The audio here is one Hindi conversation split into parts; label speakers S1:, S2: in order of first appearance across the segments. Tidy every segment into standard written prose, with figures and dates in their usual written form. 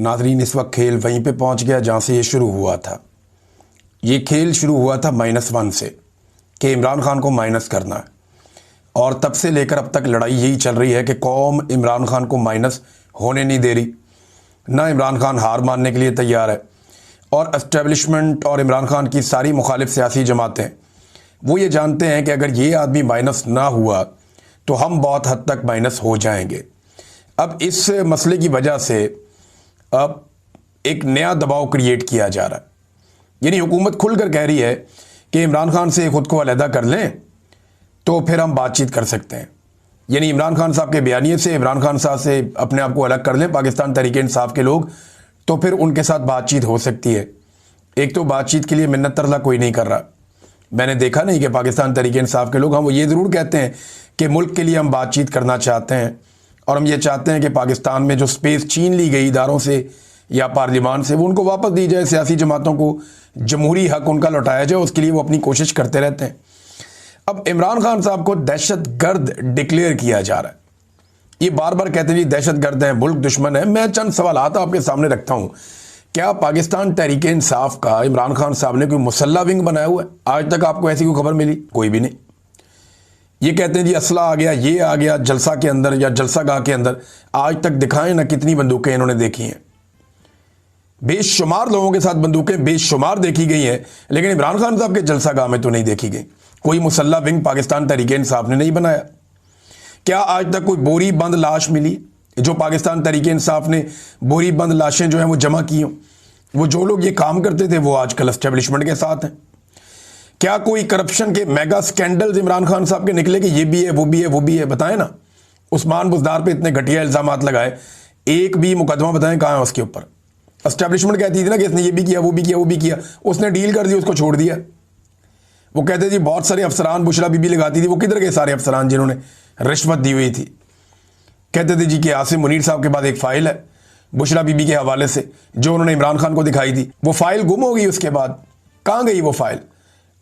S1: नाजरीन, इस वक्त खेल वहीं पे पहुंच गया जहां से ये शुरू हुआ था। ये खेल शुरू हुआ था -1 से कि इमरान खान को माइनस करना है, और तब से लेकर अब तक लड़ाई यही चल रही है कि कौम इमरान खान को माइनस होने नहीं दे रही। ना इमरान खान हार मानने के लिए तैयार है, और एस्टेब्लिशमेंट और इमरान खान की सारी मुखालिफ सियासी जमातें वो ये जानते हैं कि अगर ये आदमी माइनस ना हुआ तो हम बहुत हद तक माइनस हो जाएंगे। अब इस मसले की वजह से अब एक नया दबाव क्रिएट किया जा रहा है, यानी हुकूमत खुलकर कह रही है कि इमरान खान से खुद को अलहदा कर लें तो फिर हम बातचीत कर सकते हैं। यानी इमरान खान साहब के बयानिए से इमरान खान साहब से अपने आप को अलग कर लें पाकिस्तान तहरीक-ए-इंसाफ के लोग, तो फिर उनके साथ बातचीत हो सकती है। एक तो बातचीत के लिए मिन्नत तरला कोई नहीं कर रहा। मैंने देखा नहीं कि पाकिस्तान तहरीक-ए-इंसाफ के लोग, हम वो ये ज़रूर कहते हैं कि मुल्क के लिए हम बातचीत करना चाहते हैं, और हम ये चाहते हैं कि पाकिस्तान में जो स्पेस छीन ली गई इदारों से या पार्लियामान से वो उनको वापस दी जाए, सियासी जमातों को जमहूरी हक उनका लौटाया जाए, उसके लिए वो अपनी कोशिश करते रहते हैं। अब इमरान खान साहब को दहशतगर्द डिक्लेयर किया जा रहा है। ये बार बार कहते हैं जी दहशतगर्द है, मुल्क दुश्मन है। मैं चंद सवालात आपके सामने रखता हूँ। क्या पाकिस्तान तहरीक-ए-इंसाफ का इमरान खान साहब ने कोई मुसल्ला विंग बनाया हुआ है? आज तक आपको ऐसी कोई खबर मिली? कोई भी नहीं। ये कहते हैं जी असला आ गया, ये आ गया जलसा के अंदर या जलसा गाह के अंदर। आज तक दिखाएं ना कितनी बंदूकें इन्होंने देखी हैं। बेशुमार लोगों के साथ बंदूकें बेशुमार देखी गई हैं, लेकिन इमरान खान साहब के जलसा गाह में तो नहीं देखी गई। कोई मुसल्ला विंग पाकिस्तान तहरीक-ए-इंसाफ ने नहीं बनाया। क्या आज तक कोई बोरी बंद लाश मिली जो पाकिस्तान तहरीक-ए-इंसाफ ने बोरी बंद लाशें जो हैं वो जमा की हों? वो जो लोग ये काम करते थे वो आजकल एस्टेब्लिशमेंट के साथ हैं। क्या कोई करप्शन के मेगा स्कैंडल्स इमरान खान साहब के निकले कि ये भी है, वो भी है, वो भी है? बताएं ना। उस्मान बुज़दार पे इतने घटिया इल्जामात लगाए, एक भी मुकदमा बताएं कहाँ है उसके ऊपर? एस्टेब्लिशमेंट कहती थी ना कि इसने ये भी किया, वो भी किया, वो भी किया। उसने डील कर दी, उसको छोड़ दिया। वो कहते जी बहुत सारे अफसरान बुशरा बीबी लगाती थी, वो किधर गए सारे अफसरान जिन्होंने रिश्वत दी हुई थी? कहते थे जी कि आसिम मुनीर साहब के पास एक फ़ाइल है बुशरा बीबी के हवाले से जो उन्होंने इमरान खान को दिखाई थी। वो फ़ाइल गुम हो गई, उसके बाद कहाँ गई वो फ़ाइल?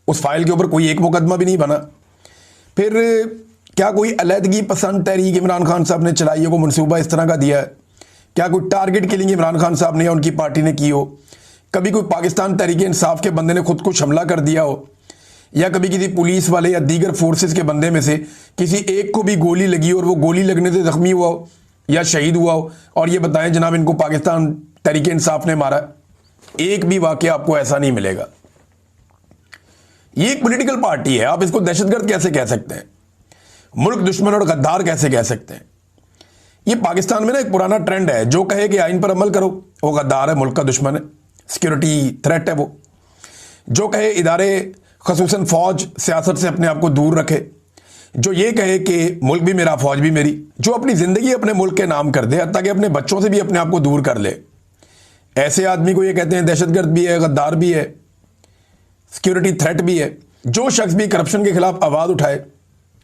S1: उस फाइल के ऊपर कोई एक मुकदमा भी नहीं बना। फिर क्या कोई अलहदगी पसंद तहरीक इमरान खान साहब ने चलाई है? को मनसूबा इस तरह का दिया है? क्या कोई टारगेट किलिंग इमरान खान साहब ने या उनकी पार्टी ने की हो? कभी कोई पाकिस्तान तहरीक-ए-इंसाफ के बंदे ने खुद कुछ हमला कर दिया हो, या कभी किसी पुलिस वाले या दीगर फोर्सेस के बंदे में से किसी एक को भी गोली लगी और वो गोली लगने से जख्मी हुआ हो या शहीद हुआ हो, और ये बताएं जनाब इनको पाकिस्तान तहरीक-ए-इंसाफ ने मारा? एक भी वाकया आपको ऐसा नहीं मिलेगा। ये एक पॉलिटिकल पार्टी है, आप इसको दहशतगर्द कैसे कह सकते हैं? मुल्क दुश्मन और गद्दार कैसे कह सकते हैं? ये पाकिस्तान में ना एक पुराना ट्रेंड है, जो कहे कि आइन पर अमल करो वो गद्दार है, मुल्क का दुश्मन है, सिक्योरिटी थ्रेट है वो। जो कहे इदारे खसूसन फौज सियासत से अपने आप को दूर रखे, जो ये कहे कि मुल्क भी मेरा फौज भी मेरी, जो अपनी ज़िंदगी अपने मुल्क के नाम कर दे ताकि अपने बच्चों से भी अपने आप को दूर कर ले, ऐसे आदमी को ये कहते हैं दहशतगर्द भी है, गद्दार भी है, सिक्योरिटी थ्रेट भी है। जो शख्स भी करप्शन के खिलाफ आवाज़ उठाए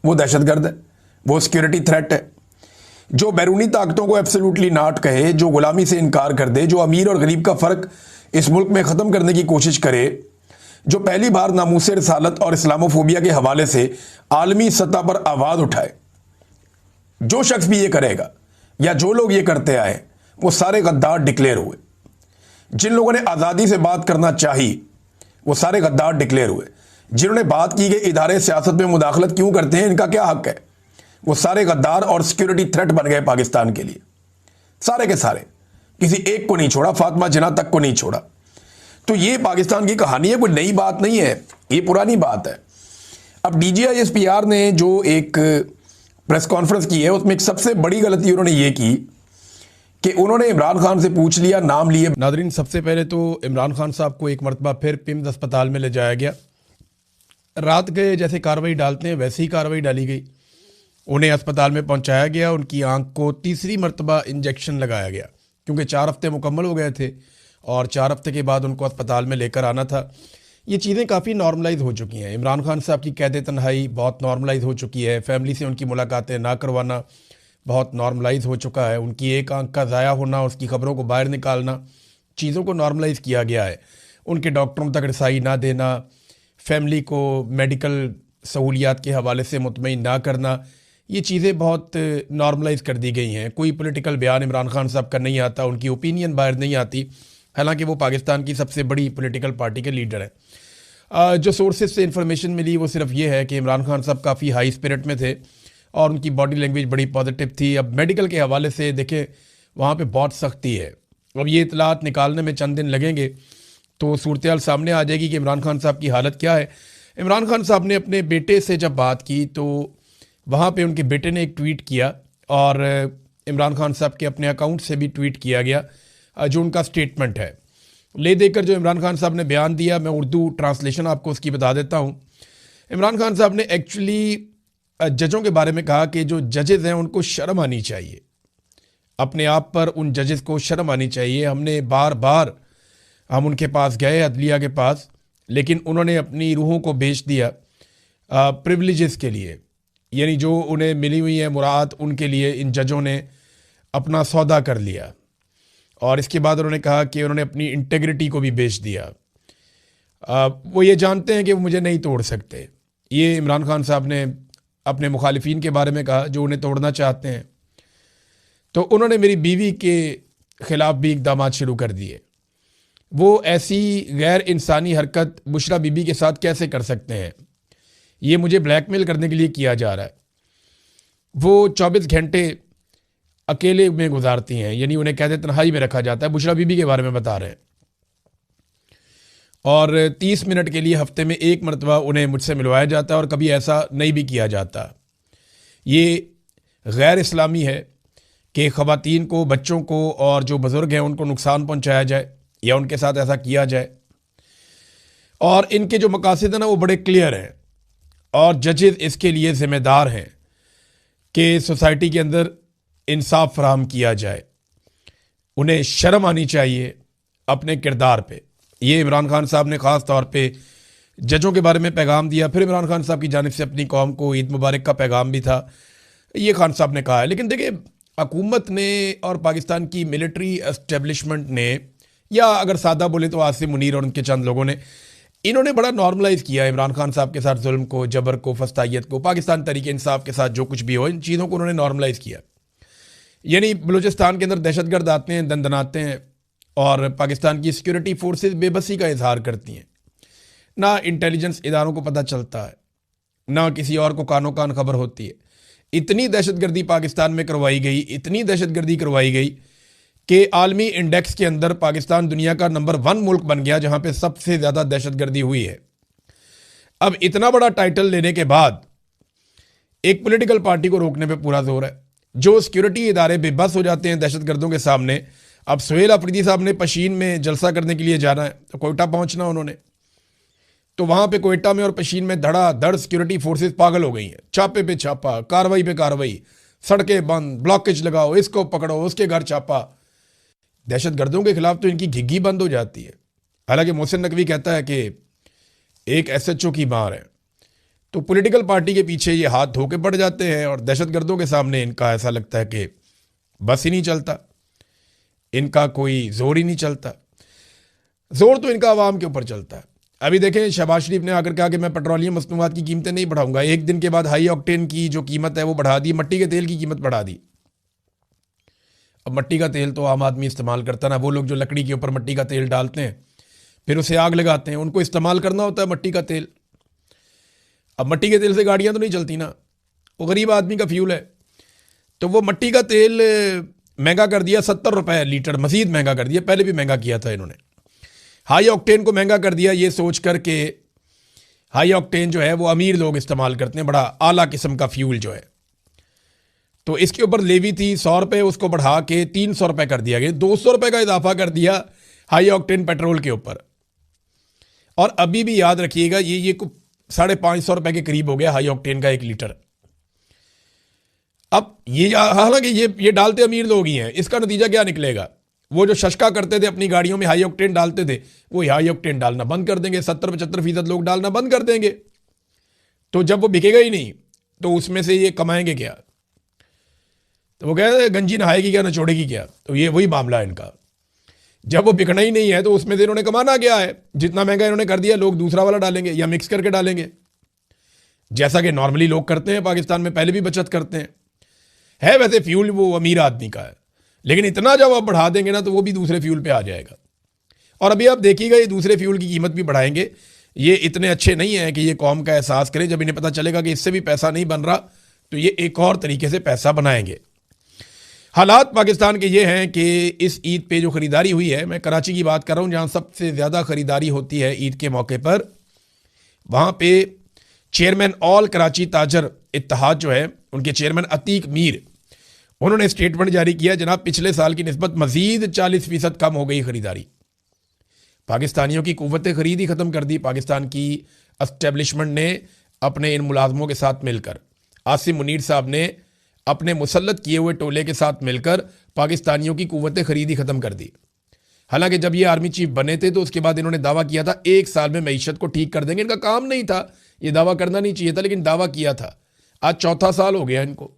S1: वो दहशतगर्द है, वो सिक्योरिटी थ्रेट है। जो बैरूनी ताकतों को एब्सोल्युटली नॉट कहे, जो गुलामी से इनकार कर दे, जो अमीर और गरीब का फ़र्क इस मुल्क में ख़त्म करने की कोशिश करे, जो पहली बार नामूस रिसालत और इस्लामोफोबिया के हवाले से आलमी सतह पर आवाज़ उठाए, जो शख्स भी ये करेगा या जो लोग ये करते आए वो सारे गद्दार डिक्लेयर हुए। जिन लोगों ने आज़ादी से बात करना चाहिए वो सारे गद्दार डिक्लेयर हुए। जिन्होंने बात की कि इदारे सियासत में मुदाखलत क्यों करते हैं, इनका क्या हक है, वो सारे गद्दार और सिक्योरिटी थ्रेट बन गए पाकिस्तान के लिए। सारे के सारे, किसी एक को नहीं छोड़ा, फातिमा जिन्ना तक को नहीं छोड़ा। तो ये पाकिस्तान की कहानी है, कोई नई बात नहीं है, ये पुरानी बात है। अब DGISPR ने जो एक प्रेस कॉन्फ्रेंस की है उसमें एक सबसे बड़ी गलती उन्होंने ये की कि उन्होंने इमरान खान से पूछ लिया, नाम लिए। नादरीन, सबसे पहले तो इमरान खान साहब को एक मरतबा फिर पिम्स अस्पताल में ले जाया गया। रात के जैसे कार्रवाई डालते हैं वैसे ही कार्रवाई डाली गई। उन्हें अस्पताल में पहुंचाया गया, उनकी आंख को तीसरी मरतबा इंजेक्शन लगाया गया क्योंकि 4 हफ्ते मुकम्मल हो गए थे और 4 हफ्ते के बाद उनको अस्पताल में लेकर आना था। ये चीज़ें काफ़ी नॉर्मलाइज हो चुकी हैं। इमरान खान साहब की कैद तन्हाई बहुत नॉर्मलाइज हो चुकी है। फैमिली से उनकी मुलाकातें ना करवाना बहुत नॉर्मलाइज हो चुका है। उनकी एक आंख का ज़ाया होना, उसकी खबरों को बाहर निकालना, चीज़ों को नॉर्मलाइज किया गया है। उनके डॉक्टरों तक रसाई ना देना, फैमिली को मेडिकल सहूलियात के हवाले से मुतमईन ना करना, ये चीज़ें बहुत नॉर्मलाइज कर दी गई हैं। कोई पॉलिटिकल बयान इमरान खान साहब का नहीं आता, उनकी ओपिनियन बाहर नहीं आती, हालांकि वो पाकिस्तान की सबसे बड़ी पॉलिटिकल पार्टी के लीडर हैं। जो सोर्सेज से इंफॉर्मेशन मिली वो सिर्फ ये है कि इमरान खान साहब काफ़ी हाई स्पिरिट में थे और उनकी बॉडी लैंग्वेज बड़ी पॉजिटिव थी। अब मेडिकल के हवाले से देखें, वहाँ पे बहुत सख्ती है। अब ये इतलात निकालने में चंद दिन लगेंगे तो सूरत हाल सामने आ जाएगी कि इमरान खान साहब की हालत क्या है। इमरान खान साहब ने अपने बेटे से जब बात की तो वहाँ पे उनके बेटे ने एक ट्वीट किया और इमरान खान साहब के अपने अकाउंट से भी ट्वीट किया गया जो उनका स्टेटमेंट है। ले देकर जो इमरान खान साहब ने बयान दिया, मैं उर्दू ट्रांसलेशन आपको उसकी बता देता हूँ। इमरान खान साहब ने एक्चुअली जजों के बारे में कहा कि जो जजेज़ हैं उनको शर्म आनी चाहिए, अपने आप पर उन जजेस को शर्म आनी चाहिए। हमने बार बार हम उनके पास गए, अदलिया के पास, लेकिन उन्होंने अपनी रूहों को बेच दिया प्रिविलेजेस के लिए, यानी जो उन्हें मिली हुई है मुराद उनके लिए इन जजों ने अपना सौदा कर लिया। और इसके बाद उन्होंने कहा कि उन्होंने अपनी इंटेग्रिटी को भी बेच दिया। वो ये जानते हैं कि वो मुझे नहीं तोड़ सकते। ये इमरान खान साहब ने अपने मुखालिफिन के बारे में कहा जो उन्हें तोड़ना चाहते हैं। तो उन्होंने मेरी बीवी के ख़िलाफ़ भी इक़दाम शुरू कर दिए। वो ऐसी गैर इंसानी हरकत बुशरा बीबी के साथ कैसे कर सकते हैं? ये मुझे ब्लैकमेल करने के लिए किया जा रहा है। वो 24 घंटे अकेले में गुजारती हैं, यानी उन्हें कहते तन्हाई में रखा जाता है। बुशरा बीबी के बारे में बता रहे हैं। और 30 मिनट के लिए हफ्ते में एक मरतबा उन्हें मुझसे मिलवाया जाता है और कभी ऐसा नहीं भी किया जाता। ये गैर इस्लामी है कि ख़वातीन को, बच्चों को और जो बुज़ुर्ग हैं उनको नुकसान पहुँचाया जाए या उनके साथ ऐसा किया जाए। और इनके जो मकासद हैं ना वो बड़े क्लियर हैं और जजेस इसके लिए ज़िम्मेदार हैं कि सोसाइटी के अंदर इंसाफ फराहम किया जाए। उन्हें शर्म आनी चाहिए अपने किरदार पे। ये इमरान खान साहब ने ख़ास तौर पे जजों के बारे में पैगाम दिया। फिर इमरान खान साहब की जानिब से अपनी कौम को ईद मुबारक का पैगाम भी था, ये खान साहब ने कहा है। लेकिन देखिए, हुकूमत ने और पाकिस्तान की मिलिट्री एस्टेब्लिशमेंट ने, या अगर सादा बोले तो आसिम मुनीर और उनके चंद लोगों ने, इन्होंने बड़ा नॉर्मलाइज़ किया इमरान खान साहब के साथ जुल्म को, जबर को, फस्तायत को। पाकिस्तान तरीके इंसाफ के साथ जो कुछ भी हो, इन चीज़ों को उन्होंने नॉर्मलाइज़ किया। यानी बलूचिस्तान के अंदर दहशतगर्द आते हैं, दंदनाते हैं और पाकिस्तान की सिक्योरिटी फोर्सेस बेबसी का इजहार करती हैं। ना इंटेलिजेंस इदारों को पता चलता है, ना किसी और को कानो कान खबर होती है। इतनी दहशतगर्दी पाकिस्तान में करवाई गई, इतनी दहशतगर्दी करवाई गई कि आलमी इंडेक्स के अंदर पाकिस्तान दुनिया का नंबर 1 मुल्क बन गया जहां पे सबसे ज़्यादा दहशतगर्दी हुई है। अब इतना बड़ा टाइटल लेने के बाद एक पॉलिटिकल पार्टी को रोकने पे पूरा जोर है। जो सिक्योरिटी इदारे बेबस हो जाते हैं दहशतगर्दों के सामने। अब सुहेल अफरीदी साहब ने पशीन में जलसा करने के लिए जाना है तो कोयटा पहुंचना उन्होंने, तो वहां पे कोयटा में और पशीन में धड़ाधड़ सिक्योरिटी फोर्सेस पागल हो गई हैं। छापे पे छापा, कार्रवाई पे कार्रवाई, सड़कें बंद, ब्लॉकेज लगाओ, इसको पकड़ो, उसके घर छापा। दहशतगर्दों के खिलाफ तो इनकी घिग्गी बंद हो जाती है। हालांकि मोहसिन नकवी कहता है कि एक SHO की मार है। तो पॉलिटिकल पार्टी के पीछे ये हाथ धो के पड़ जाते हैं और दहशतगर्दों के सामने इनका ऐसा लगता है कि बस ही नहीं चलता, इनका कोई जोर ही नहीं चलता। जोर तो इनका आवाम के ऊपर चलता है। अभी देखें, शहबाज शरीफ ने आकर कहा कि मैं पेट्रोलियम मसनूआत की कीमतें नहीं बढ़ाऊंगा। एक दिन के बाद हाई ऑक्टेन की जो कीमत है वो बढ़ा दी, मट्टी के तेल की कीमत बढ़ा दी। अब मट्टी का तेल तो आम आदमी इस्तेमाल करता ना। वो लोग जो लकड़ी के ऊपर मट्टी का तेल डालते हैं फिर उसे आग लगाते हैं, उनको इस्तेमाल करना होता है मट्टी का तेल। अब मट्टी के तेल से गाड़ियां तो नहीं चलती ना, वो गरीब आदमी का फ्यूल है। तो वो मट्टी का तेल महंगा कर दिया, 70 रुपए लीटर, मजीद महंगा कर दिया। पहले भी महंगा किया था इन्होंने। हाई ऑक्टेन को महंगा कर दिया ये सोच कर के हाई ऑक्टेन जो है वो अमीर लोग इस्तेमाल करते हैं, बड़ा आला किस्म का फ्यूल जो है। तो इसके ऊपर लेवी थी 100 रुपये, उसको बढ़ा के 300 रुपये कर दिया गया। 200 रुपये का इजाफा कर दिया हाई ऑक्टेन पेट्रोल के ऊपर। और अभी भी याद रखिएगा ये 550 रुपये के करीब हो गया हाई ऑक्टेन का 1 लीटर। अब ये हालांकि ये डालते अमीर लोग ही हैं। इसका नतीजा क्या निकलेगा? वो जो शशका करते थे अपनी गाड़ियों में हाई ऑक्टेन डालते थे, वो हाई ऑक्टेन डालना बंद कर देंगे। 70-75% लोग डालना बंद कर देंगे। तो जब वो बिकेगा ही नहीं तो उसमें से ये कमाएंगे क्या? तो वो कहते हैं गंजी नहाएगी क्या, नचोड़ेगी क्या? तो ये वही मामला है इनका। जब वो बिकना ही नहीं है तो उसमें से इन्होंने कमाना क्या है? जितना महंगा इन्होंने कर दिया, लोग दूसरा वाला डालेंगे या मिक्स करके डालेंगे। जैसा कि नॉर्मली लोग करते हैं, पाकिस्तान में पहले भी बचत करते हैं। है वैसे फ्यूल वो अमीर आदमी का है, लेकिन इतना जब आप बढ़ा देंगे ना तो वो भी दूसरे फ्यूल पे आ जाएगा। और अभी आप देखिएगा ये दूसरे फ्यूल की कीमत भी बढ़ाएंगे। ये इतने अच्छे नहीं है कि ये कौम का एहसास करें। जब इन्हें पता चलेगा कि इससे भी पैसा नहीं बन रहा तो ये एक और तरीके से पैसा बनाएंगे। हालात पाकिस्तान के ये हैं कि इस ईद पे जो खरीदारी हुई है, मैं कराची की बात कर रहा हूँ जहाँ सबसे ज़्यादा खरीदारी होती है ईद के मौके पर, वहाँ पे चेयरमैन ऑल कराची ताजर इत्तेहाद जो है, उनके चेयरमैन अतीक मीर, उन्होंने स्टेटमेंट जारी किया, जनाब पिछले साल की निस्बत मजीद 40% कम हो गई खरीदारी। पाकिस्तानियों की कुव्वत खरीद ही ख़त्म कर दी पाकिस्तान की एस्टेब्लिशमेंट ने अपने इन मुलाजमों के साथ मिलकर। आसिम मुनीर साहब ने अपने मुसल्लत किए हुए टोले के साथ मिलकर पाकिस्तानियों की कुव्वत खरीद ही ख़त्म कर दी। हालांकि जब ये आर्मी चीफ बने थे तो उसके बाद इन्होंने दावा किया था 1 साल में मईशत को ठीक कर देंगे। इनका काम नहीं था, ये दावा करना नहीं चाहिए था, लेकिन दावा किया था। आज चौथा साल हो गया इनको,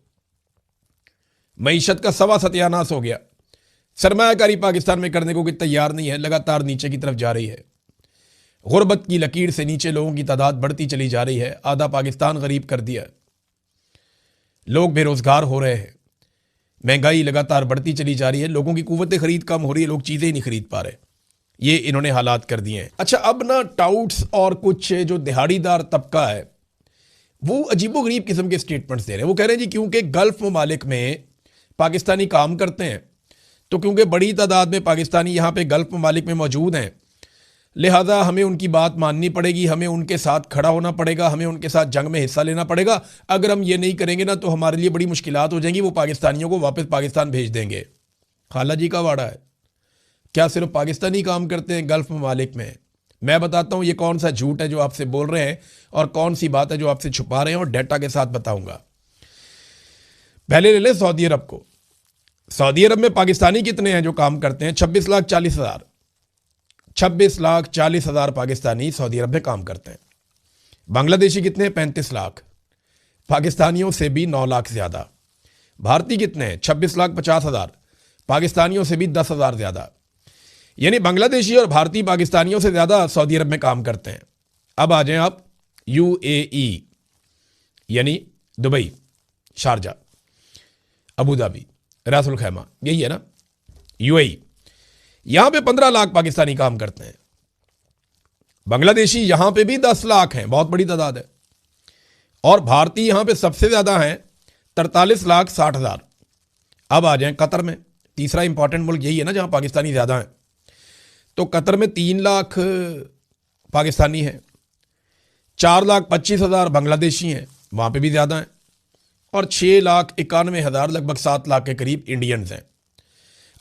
S1: मईशत का सवा सत्यानाश हो गया। सरमायाकारी पाकिस्तान में करने को कि तैयार नहीं है, लगातार नीचे की तरफ जा रही है। गुर्बत की लकीर से नीचे लोगों की तादाद बढ़ती चली जा रही है। आधा पाकिस्तान गरीब कर दिया, लोग बेरोजगार हो रहे हैं, महंगाई लगातार बढ़ती चली जा रही है, लोगों की कुव्वत खरीद कम हो रही है, लोग चीज़ें ही नहीं खरीद पा रहे। ये इन्होंने हालात कर दिए हैं। अच्छा, अब ना टाउट्स और कुछ जो दिहाड़ीदार तबका है वो अजीबोगरीब किस्म के स्टेटमेंट्स दे रहे हैं। वो कह रहे हैं जी क्योंकि गल्फ ममालिक में पाकिस्तानी काम करते हैं, तो क्योंकि बड़ी तादाद में पाकिस्तानी यहाँ पे गल्फ ममालिक में मौजूद हैं, लिहाजा हमें उनकी बात माननी पड़ेगी, हमें उनके साथ खड़ा होना पड़ेगा, हमें उनके साथ जंग में हिस्सा लेना पड़ेगा। अगर हम ये नहीं करेंगे ना तो हमारे लिए बड़ी मुश्किलात हो जाएंगी, वो पाकिस्तानियों को वापस पाकिस्तान भेज देंगे। खाला जी का वाड़ा है, क्या सिर्फ पाकिस्तानी काम करते हैं गल्फ ममालिक में? मैं बताता हूँ ये कौन सा झूठ है जो आपसे बोल रहे हैं और कौन सी बात है जो आपसे छुपा रहे हैं, और डेटा के साथ बताऊंगा। पहले ले ले सऊदी अरब को। सऊदी अरब में पाकिस्तानी कितने हैं जो काम करते हैं? 26,40,000। 26,40,000 पाकिस्तानी सऊदी अरब में काम करते हैं। बांग्लादेशी कितने हैं? 35 लाख। पाकिस्तानियों से भी 9 लाख ज़्यादा। भारतीय कितने हैं? 26,50,000। पाकिस्तानियों से भी 10,000 ज़्यादा। यानी बांग्लादेशी और भारतीय पाकिस्तानियों से ज़्यादा सऊदी अरब में काम करते हैं। अब आ जाएं आप UAE, यानी दुबई, शारजा, अबू धाबी, रास अल खैमा, यही है ना UAE। यहां पे 15 लाख पाकिस्तानी काम करते हैं। बांग्लादेशी यहां पे भी 10 लाख हैं, बहुत बड़ी तादाद है। और भारतीय यहां पे सबसे ज्यादा हैं, 43,60,000। अब आ जाएं कतर में, तीसरा इंपॉर्टेंट मुल्क यही है ना जहां पाकिस्तानी ज्यादा हैं। तो कतर में 3 लाख पाकिस्तानी हैं, 4,25,000 बांग्लादेशी हैं, वहां पे भी ज्यादा हैं, और 6,91,000 लगभग 7 लाख के करीब इंडियंस हैं।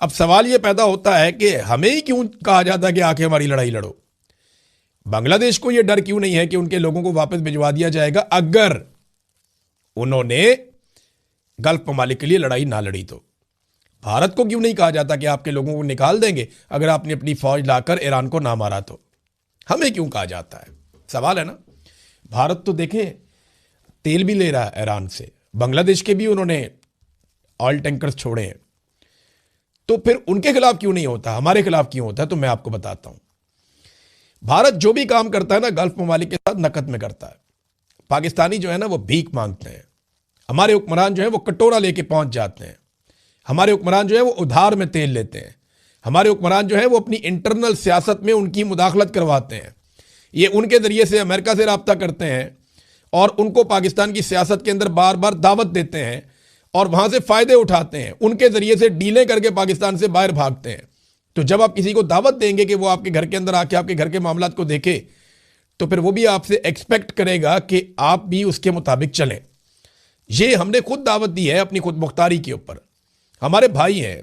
S1: अब सवाल यह पैदा होता है कि हमें ही क्यों कहा जाता है कि आके हमारी लड़ाई लड़ो? बांग्लादेश को यह डर क्यों नहीं है कि उनके लोगों को वापस भिजवा दिया जाएगा अगर उन्होंने गल्फ ममालिक के लिए लड़ाई ना लड़ी? तो भारत को क्यों नहीं कहा जाता कि आपके लोगों को निकाल देंगे अगर आपने अपनी फौज लाकर ईरान को ना मारा? तो हमें क्यों कहा जाता है? सवाल है ना। भारत तो देखें तेल भी ले रहा है ईरान से, बांग्लादेश के भी उन्होंने ऑयल टैंकर्स छोड़े हैं, तो फिर उनके खिलाफ क्यों नहीं होता, हमारे खिलाफ क्यों होता है? तो मैं आपको बताता हूं। भारत जो भी काम करता है ना गल्फ ममालिक के साथ नकद में करता है। पाकिस्तानी जो है ना वो भीख मांगते हैं, हमारे हुक्मरान जो है वो कटोरा लेके पहुंच जाते हैं, हमारे हुक्मरान जो है वो उधार में तेल लेते हैं, हमारे हुक्मरान जो है वो अपनी इंटरनल सियासत में उनकी मुदाखलत करवाते हैं। ये उनके जरिए से अमेरिका से रब्ता करते हैं और उनको पाकिस्तान की सियासत के अंदर बार बार दावत देते हैं और वहां से फायदे उठाते हैं, उनके जरिए से डीलें करके पाकिस्तान से बाहर भागते हैं। तो जब आप किसी को दावत देंगे कि वो आपके घर के अंदर आके आपके घर के मामलात को देखे, तो फिर वो भी आपसे एक्सपेक्ट करेगा कि आप भी उसके मुताबिक चलें। ये हमने खुद दावत दी है अपनी खुद मुख्तारी के ऊपर। हमारे भाई हैं,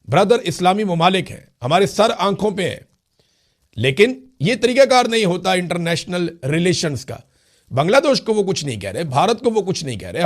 S1: ब्रदर इस्लामी ममालिक हैं, हमारे सर आंखों पे हैं, लेकिन ये तरीकाकार नहीं होता इंटरनेशनल रिलेशंस का। बांग्लादेश को वो कुछ नहीं कह रहे, भारत को वो कुछ नहीं कह रहे,